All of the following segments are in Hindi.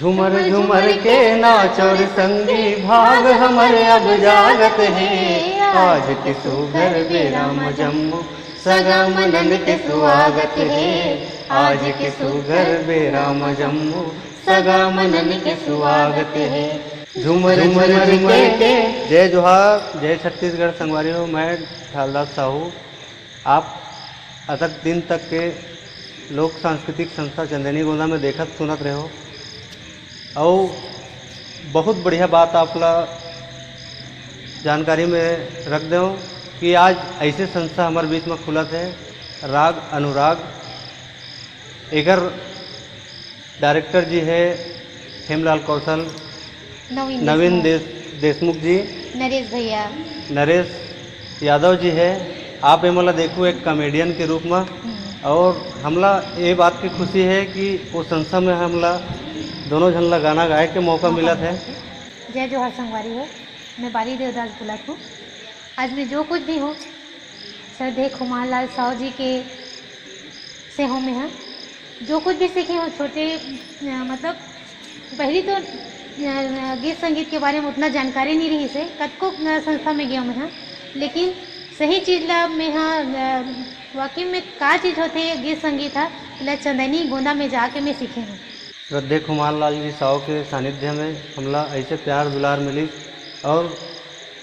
झूमर झूमर के नाच और संगी भाग हमारे अब जागत है। आज के सुघर बेराम जम्मू सगा मनन के सुआगत है। आज के सुघर बेराम जम्मू सगा मनन के सुआगत है। झूमर झूमर के जय जोहार, जय छत्तीसगढ़ संगवारी हो। मैं ठालदास साहू, आप अतक दिन तक के लोक सांस्कृतिक संस्था चंदनी गोंदा में देखत सुनत रहे हो। और बहुत बढ़िया बात आपला जानकारी में रख दो कि आज ऐसे संस्था हमारे बीच में खुलत है, राग अनुराग। एकर डायरेक्टर जी है हेमलाल कौशल, नवीन देशमुख जी, नरेश भैया, नरेश यादव जी है। आप एमला देखो एक कॉमेडियन के रूप में। और हमला ये बात की खुशी है कि वो संस्था में हमला दोनों झन ला गाना गाए के मौका मिला है। जय जोहार संगवारी हो, मैं बारी देवदास बुलात हूँ। आज मैं जो कुछ भी हूँ श्रद्धेय खुमान लाल साहू जी के से हूँ। मैं जो कुछ भी सीखी हूँ छोटे मतलब पहली तो गीत संगीत के बारे में उतना जानकारी नहीं रही से कतको संस्था में गया मैं, लेकिन सही चीज़ ला मैं वाकई में का चीज़ होते गीत संगीत है ला चंदनी गोंदा में जाके मैं सीखे हूँ। श्रद्धेय खुमान लाल जी साहू के सानिध्य में हमला ऐसे प्यार दुलार मिली। और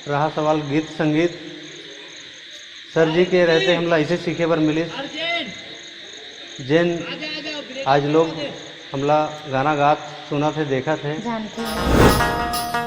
रहा सवाल गीत संगीत, सर जी के रहते हमला ऐसे सीखे पर मिली। जिन आज लोग हमला गाना गात सुना थे देखा थे। जानते हैं।